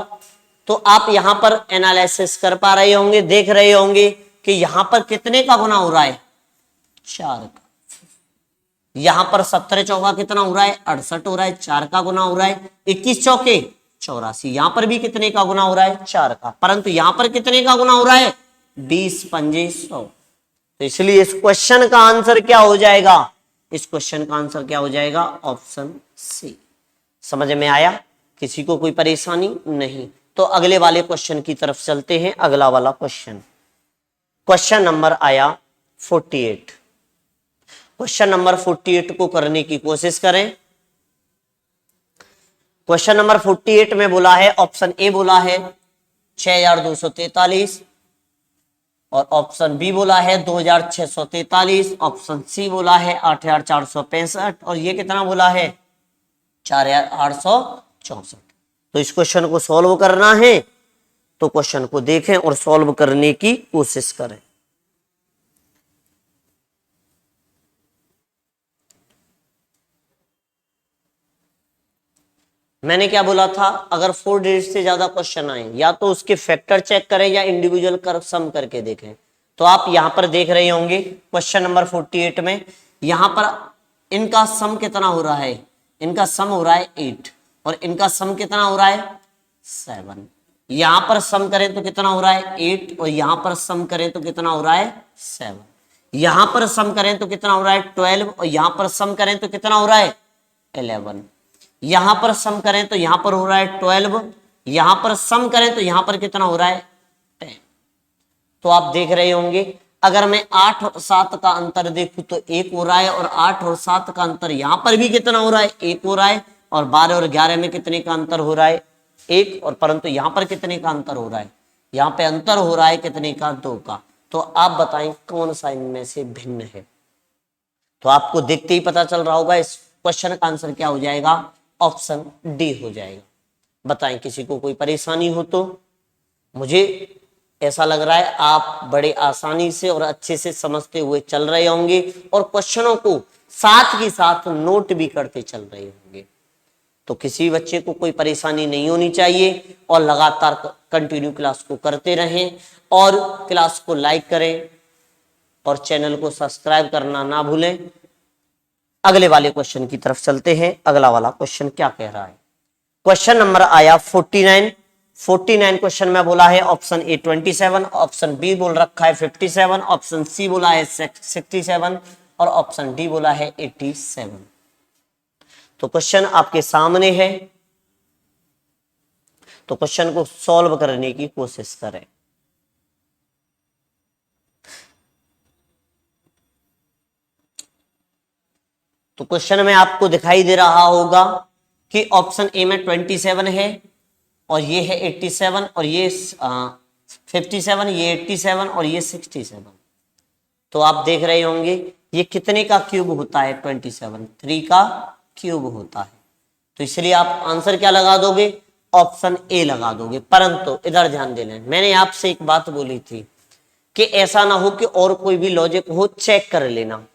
तो आप यहां पर एनालिसिस कर पा रहे होंगे, देख रहे होंगे कि यहां पर कितने का गुना हो रहा है, 4 का। यहां पर 17 चौका कितना हो रहा है, 68 हो रहा है, 4 का गुना हो रहा है, 21 चौके 84। यहां पर भी कितने का गुना हो रहा है, 4 का, परंतु यहां पर कितने का गुना हो रहा है, 20 पंजे 100। तो इसलिए इस क्वेश्चन का आंसर क्या हो जाएगा, इस क्वेश्चन का आंसर क्या हो जाएगा, ऑप्शन सी। समझ में आया, किसी को कोई परेशानी नहीं। तो अगले वाले क्वेश्चन की तरफ चलते हैं। अगला वाला क्वेश्चन, क्वेश्चन नंबर आया 48। क्वेश्चन नंबर 48 को करने की कोशिश करें। क्वेश्चन नंबर 48 में बोला है, ऑप्शन ए बोला है 6243 और ऑप्शन बी बोला है 2643, ऑप्शन सी बोला है 8465 और ये कितना बोला है, 4864। तो इस क्वेश्चन को सॉल्व करना है, तो क्वेश्चन को देखें और सॉल्व करने की कोशिश करें। मैंने क्या बोला था, अगर 4 डिजिट से ज्यादा क्वेश्चन आए या तो उसके फैक्टर चेक करें या इंडिविजुअल कर सम करके देखें। तो आप यहां पर देख रहे होंगे क्वेश्चन नंबर 48 में, यहां पर इनका सम कितना हो रहा है, इनका सम हो रहा है 8 और इनका सम कितना हो रहा है 7। यहां पर सम करें तो कितना हो रहा है 8 और यहां पर सम करें तो कितना हो रहा है 7। यहां पर सम करें तो कितना हो रहा है 12 और यहां पर सम करें तो कितना हो रहा है 11। यहां पर सम करें तो यहां पर हो रहा है 12, यहां पर सम करें तो यहां पर कितना हो रहा है 10। तो आप देख रहे होंगे, अगर मैं 8 और 7 का अंतर देखूं तो 1 हो रहा है और 8 और 7 का अंतर यहां पर भी कितना हो रहा है, 1 हो रहा है और 12 और 11 में कितने का अंतर हो रहा है, 1। और परंतु यहां पर कितने का अंतर हो रहा है, यहां पे अंतर हो रहा है कितने का, 2 का। तो आप बताएं कौन सा इनमें से भिन्न है। तो आपको देखते ही पता चल रहा होगा, इस क्वेश्चन का आंसर क्या हो जाएगा, ऑप्शन डी हो जाएगा। बताएं किसी को कोई परेशानी हो तो। मुझे ऐसा लग रहा है आप बड़े आसानी से और अच्छे से समझते हुए चल रहे होंगे और क्वेश्चनों को साथ ही साथ नोट भी करते चल रहे होंगे। तो किसी बच्चे को कोई परेशानी नहीं होनी चाहिए और लगातार कंटिन्यू क्लास को करते रहें और क्लास को लाइक करें और चैनल को सब्सक्राइब करना ना भूलें। अगले वाले क्वेश्चन की तरफ चलते हैं। अगला वाला क्वेश्चन क्या कह रहा है, क्वेश्चन नंबर आया 49 क्वेश्चन में बोला है ऑप्शन ए 27, ऑप्शन बी बोल रखा है 57, ऑप्शन सी बोला है 67 और ऑप्शन डी बोला है 87। तो क्वेश्चन आपके सामने है, तो क्वेश्चन को सॉल्व करने की कोशिश करें। तो क्वेश्चन में आपको दिखाई दे रहा होगा कि ऑप्शन ए में 27 है और ये है 87 और ये 57, ये 87 और ये 67। तो आप देख रहे होंगे ये कितने का क्यूब होता है, 27, 3 का क्यूब होता है। तो इसलिए आप आंसर क्या लगा दोगे, ऑप्शन ए लगा दोगे। परंतु इधर ध्यान दे लें, मैंने आपसे एक बात बोली थी कि ऐसा ना हो कि और कोई भी लॉजिक हो, चेक कर लेना।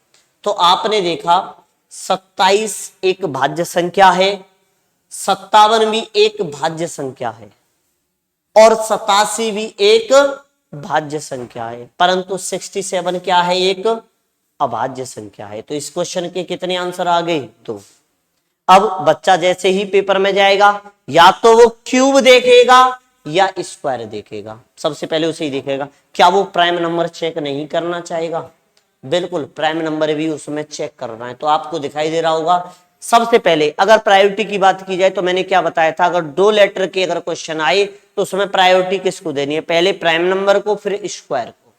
तो आपने देखा 27 एक भाज्य संख्या है, 57 भी एक भाज्य संख्या है और 87 भी एक भाज्य संख्या है, परंतु 67 क्या है, एक अभाज्य संख्या है। तो इस क्वेश्चन के कितने आंसर आ गए, 2। अब बच्चा जैसे ही पेपर में जाएगा या तो वो क्यूब देखेगा या स्क्वायर देखेगा, सबसे पहले उसे ही देखेगा। क्या वो प्राइम नंबर चेक नहीं करना चाहेगा, बिल्कुल प्राइम नंबर भी उसमें चेक करना है। तो आपको दिखाई दे रहा होगा, सबसे पहले अगर प्रायोरिटी की बात की जाए तो मैंने क्या बताया था, अगर 2 लेटर के अगर क्वेश्चन आए तो उसमें प्रायोरिटी किसको देनी है, पहले प्राइम नंबर को फिर स्क्वायर को।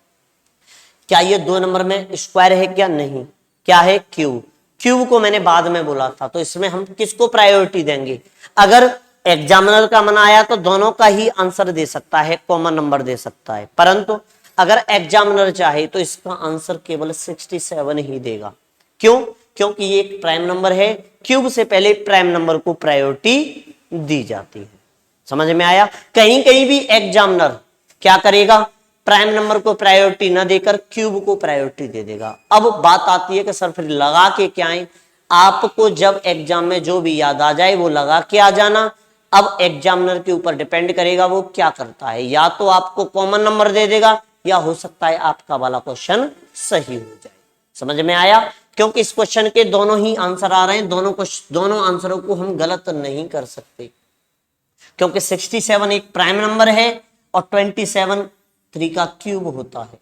क्या ये 2 नंबर में स्क्वायर है, क्या नहीं, क्या है क्यूब। क्यूब को मैंने बाद में बोला था, तो इसमें हम किसको प्रायोरिटी देंगे, अगर एग्जामिनर का मन आया तो दोनों का ही आंसर दे सकता है, कॉमन नंबर दे सकता है, परंतु अगर एग्जामिनर चाहे तो इसका आंसर केवल 67 ही देगा। क्यों? क्योंकि ये एक प्राइम नंबर है, क्यूब से पहले प्राइम नंबर को प्रायोरिटी दी जाती है। समझ में आया? कहीं कहीं भी एग्जामिनर क्या करेगा, प्राइम नंबर को प्रायोरिटी ना देकर क्यूब को प्रायोरिटी दे देगा। अब बात आती है कि सर फिर लगा के क्या है? आपको जब एग्जाम में जो भी याद आ जाए वो लगा के आ जाना। अब एग्जामिनर के ऊपर डिपेंड करेगा वो क्या करता है, या तो आपको कॉमन नंबर दे देगा या हो सकता है आपका वाला क्वेश्चन सही हो जाए। समझ में आया? क्योंकि इस क्वेश्चन के दोनों ही आंसर आ रहे हैं, दोनों आंसरों को हम गलत नहीं कर सकते, क्योंकि 67 एक प्राइम नंबर है और 27 3 का क्यूब होता है,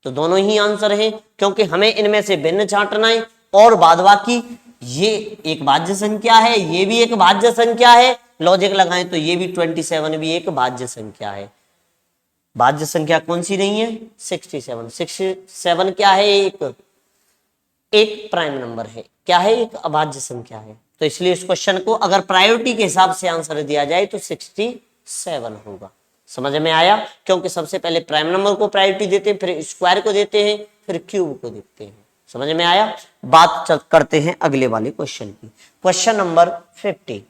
तो दोनों ही आंसर हैं। क्योंकि हमें इनमें से भिन्न छांटना है, और बाद बाकी ये एक भाज्य संख्या है, ये भी एक भाज्य संख्या है, लॉजिक लगाएं तो ये भी 27 भी एक भाज्य संख्या है। भाज्य संख्या कौन सी नहीं है? 67। 67 क्या है? एक प्राइम नंबर है। क्या है? एक अभाज्य संख्या है। तो इसलिए इस क्वेश्चन को अगर प्रायोरिटी के हिसाब से आंसर दिया जाए तो 67 होगा। समझ में आया? क्योंकि सबसे पहले प्राइम नंबर को प्रायोरिटी देते हैं, फिर स्क्वायर को देते हैं, फिर क्यूब को देते हैं। समझ में आया? बात करते हैं अगले वाले क्वेश्चन की। Question number 50।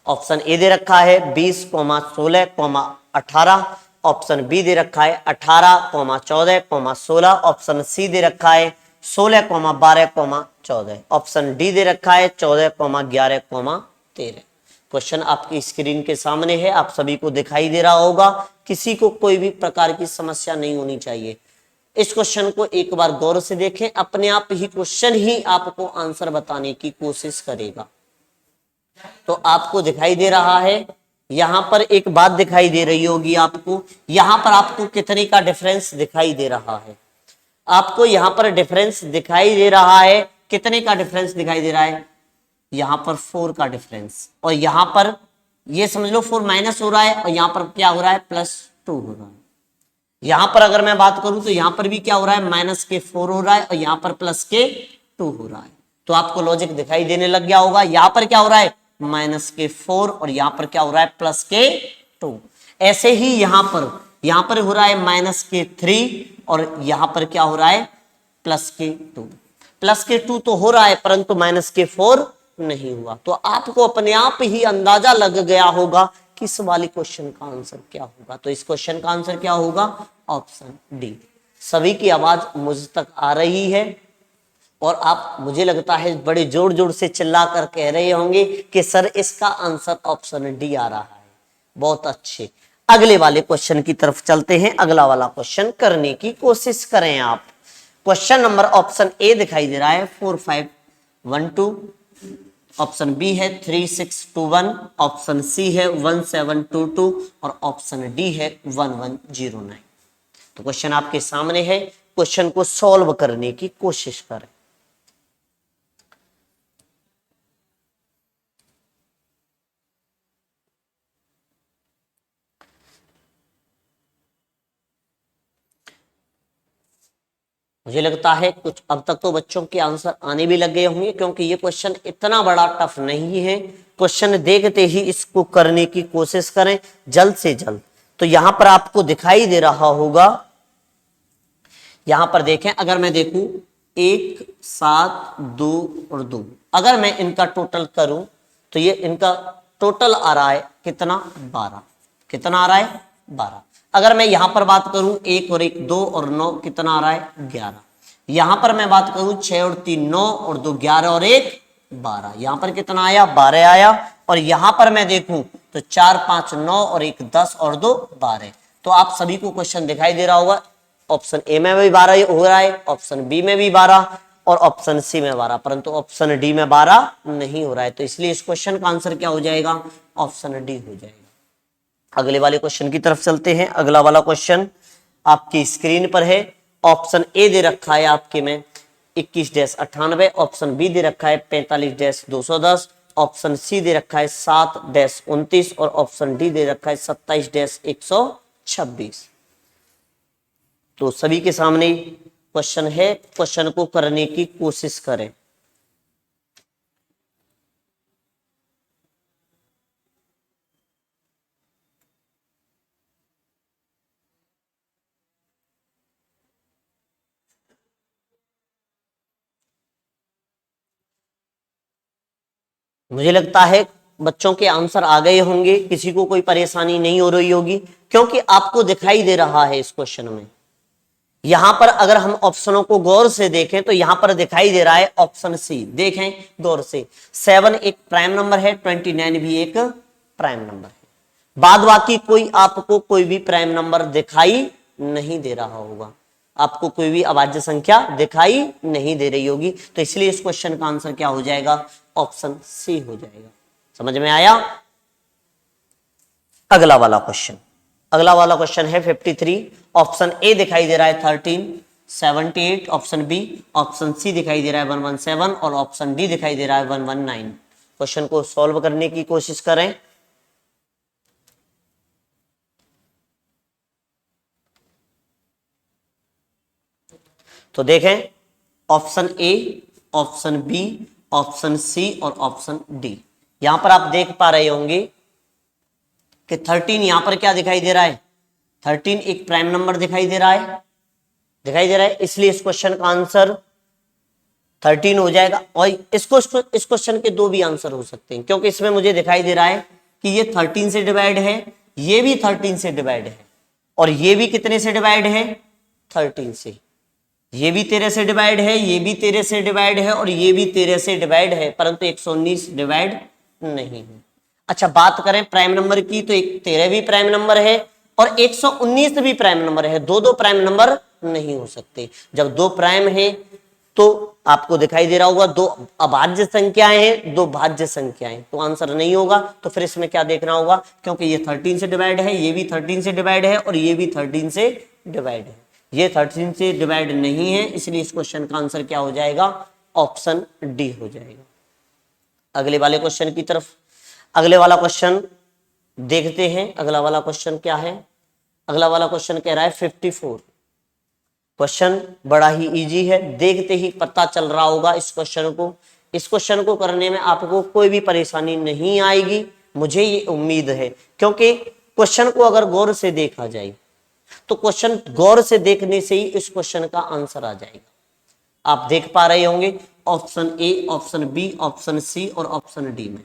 ऑप्शन ए दे रखा है 20, 16, 18। ऑप्शन बी दे रखा है 18, 14, 16। ऑप्शन सी दे रखा है 16, 12, 14। ऑप्शन डी दे रखा है 14, 11, 13। क्वेश्चन आपकी स्क्रीन के सामने है, आप सभी को दिखाई दे रहा होगा। किसी को कोई भी प्रकार की समस्या नहीं होनी चाहिए। इस क्वेश्चन को एक बार गौर से देखें, अपने आप ही क्वेश्चन ही आपको आंसर बताने की कोशिश करेगा। तो आपको दिखाई दे रहा है, यहां पर एक बात दिखाई दे रही होगी आपको, यहां पर आपको कितने का डिफरेंस दिखाई दे रहा है? आपको यहां पर डिफरेंस दिखाई दे रहा है, कितने का डिफरेंस दिखाई दे रहा है? यहां पर 4 का डिफरेंस, और यहां पर ये समझ लो 4 माइनस हो रहा है, और यहां पर क्या हो रहा है? +2 हो रहा है। यहां पर अगर मैं बात करूं तो यहां पर भी क्या हो रहा है? -4 हो रहा है, और यहां पर +2 हो रहा है। तो आपको लॉजिक दिखाई देने लग गया होगा। यहां पर क्या हो रहा है? -4, और यहां पर क्या हो रहा है? +2। ऐसे ही यहां पर हो रहा है -3, और यहां पर क्या हो रहा है? +2। +2 तो हो रहा है, परंतु -4 नहीं हुआ। तो आपको अपने आप ही अंदाजा लग गया होगा कि इस वाले क्वेश्चन का आंसर क्या होगा। तो इस क्वेश्चन का आंसर क्या होगा? Option D. सभी की आवाज मुझ तक आ रही है, और आप मुझे लगता है बड़े जोर जोर से चिल्ला कर कह रहे होंगे कि सर इसका आंसर ऑप्शन डी आ रहा है। बहुत अच्छे। अगले वाले क्वेश्चन की तरफ चलते हैं। अगला वाला क्वेश्चन करने की कोशिश करें आप। क्वेश्चन नंबर ऑप्शन ए दिखाई दे रहा है 4512। ऑप्शन बी है 3621। ऑप्शन सी है 1722, और ऑप्शन डी है 1109। तो क्वेश्चन आपके सामने है, क्वेश्चन को सॉल्व करने की कोशिश करें। मुझे लगता है कुछ अब तक तो बच्चों के आंसर आने भी लग गए होंगे, क्योंकि ये क्वेश्चन इतना बड़ा टफ नहीं है। क्वेश्चन देखते ही इसको करने की कोशिश करें जल्द से जल्द। तो यहां पर आपको दिखाई दे रहा होगा, यहां पर देखें, अगर मैं देखूं 1, 7, 2 और 2, अगर मैं इनका टोटल करूं तो ये इनका टोटल आ रहा है कितना? 12। कितना आ रहा है? 12। अगर मैं यहां पर बात करूं 1 और 1 2 और 9, कितना आ रहा है? 11। यहां पर मैं बात करूं 6 और 3 9 और 2 11 और 1 12, यहां पर कितना आया? 12 आया। और यहां पर मैं देखूं तो 4 5 9 और 1 10 और 2 12। तो आप सभी को क्वेश्चन दिखाई दे रहा होगा, ऑप्शन ए में भी 12 हो रहा है, ऑप्शन बी में भी 12, और ऑप्शन सी में 12, परंतु ऑप्शन डी में 12 नहीं हो रहा है। तो इसलिए इस क्वेश्चन का आंसर क्या हो जाएगा? ऑप्शन डी हो जाएगा। अगले वाले क्वेश्चन की तरफ चलते हैं। अगला वाला क्वेश्चन आपकी स्क्रीन पर है। ऑप्शन ए दे रखा है आपके में 21-98। ऑप्शन बी दे रखा है 45-210। ऑप्शन सी दे रखा है 7-29, और ऑप्शन डी दे रखा है 27-126। तो सभी के सामने क्वेश्चन है, क्वेश्चन को करने की कोशिश करें। मुझे लगता है बच्चों के आंसर आ गए होंगे, किसी को कोई परेशानी नहीं हो रही होगी, क्योंकि आपको दिखाई दे रहा है इस क्वेश्चन में। यहां पर अगर हम ऑप्शनों को गौर से देखें तो यहां पर दिखाई दे रहा है ऑप्शन सी। देखें गौर से, 7 एक प्राइम नंबर है, 29 भी एक प्राइम नंबर है। बाद बाकी कोई आपको कोई भी प्राइम नंबर दिखाई नहीं दे रहा होगा, आपको कोई भी अभाज्य संख्या दिखाई नहीं दे रही होगी, तो इसलिए इस क्वेश्चन का आंसर क्या हो जाएगा, ऑप्शन सी हो जाएगा। समझ में आया? अगला वाला क्वेश्चन, अगला वाला क्वेश्चन है 53। ऑप्शन ए दिखाई दे रहा है 13, 78, ऑप्शन बी, ऑप्शन सी दिखाई दे रहा है 117 और ऑप्शन डी दिखाई दे रहा है 119। क्वेश्चन को सॉल्व करने की कोशिश करें। तो देखें, option A, option B, option C और ऑप्शन डी। यहां पर आप देख पा रहे होंगे कि 13 यहां पर क्या दिखाई दे रहा है, 13 एक प्राइम नंबर दिखाई दे रहा है, इसलिए इस क्वेश्चन का आंसर 13 हो जाएगा। और इस क्वेश्चन के दो भी आंसर हो सकते हैं, क्योंकि इसमें मुझे दिखाई दे रहा है कि ये 13 से डिवाइड है, ये भी 13 से डिवाइड है, और ये भी कितने से डिवाइड है, 13 से। ये भी 13 से डिवाइड है, ये भी 13 से डिवाइड है, और ये भी 13 से डिवाइड है, परंतु 119 डिवाइड नहीं है। अच्छा, बात करें प्राइम नंबर की, तो एक 13 भी प्राइम नंबर है और 119 भी प्राइम नंबर है। दो प्राइम नंबर नहीं हो सकते। जब दो प्राइम है तो आपको दिखाई दे रहा होगा दो अभाज्य संख्याएं हैं, दो भाज्य संख्याएं, तो आंसर नहीं होगा। तो फिर इसमें क्या देखना होगा, क्योंकि ये 13 से डिवाइड है, ये भी 13 से डिवाइड है, और ये भी 13 से डिवाइड है। ये 13 से डिवाइड नहीं है, इसलिए इस क्वेश्चन का आंसर क्या हो जाएगा, ऑप्शन डी हो जाएगा। अगले वाले क्वेश्चन की तरफ, अगले वाला क्वेश्चन देखते हैं। अगला वाला क्वेश्चन क्या है, अगला वाला क्वेश्चन कह रहा है 54। क्वेश्चन बड़ा ही इजी है, देखते ही पता चल रहा होगा इस क्वेश्चन को करने में आपको कोई भी परेशानी नहीं आएगी, मुझे ये उम्मीद है। क्योंकि क्वेश्चन को अगर गौर से देखा जाए तो क्वेश्चन गौर से देखने से ही इस क्वेश्चन का आंसर आ जाएगा। आप देख पा रहे होंगे option A, option B, option C और ऑप्शन डी में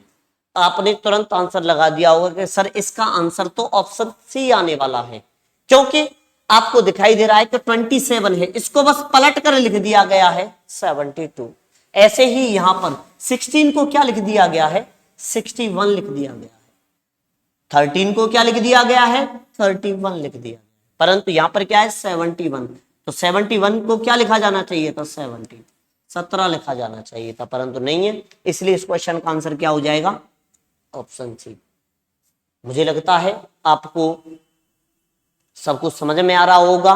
आपने तुरंत आंसर लगा दिया होगा कि सर इसका आंसर तो ऑप्शन सी आने वाला है, क्योंकि आपको दिखाई दे रहा है कि 27 है, इसको बस पलट कर लिख दिया गया है 72। ऐसे ही यहां पर 16 को क्या लिख दिया गया है, 61 लिख दिया गया है। 13 को क्या लिख दिया गया है, 31 लिख दिया गया, परंतु यहां पर क्या है 71। तो 71 को क्या लिखा जाना चाहिए था, 17 लिखा जाना चाहिए था, परंतु नहीं है, इसलिए इस क्वेश्चन का आंसर क्या हो जाएगा, ऑप्शन सी। मुझे लगता है आपको सब कुछ समझ में आ रहा होगा।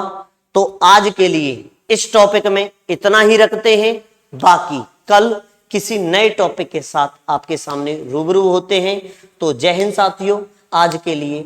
तो आज के लिए इस टॉपिक में इतना ही रखते हैं, बाकी कल किसी नए टॉपिक के साथ आपके सामने रूबरू होते हैं। तो जय हिंद साथियों, आज के लिए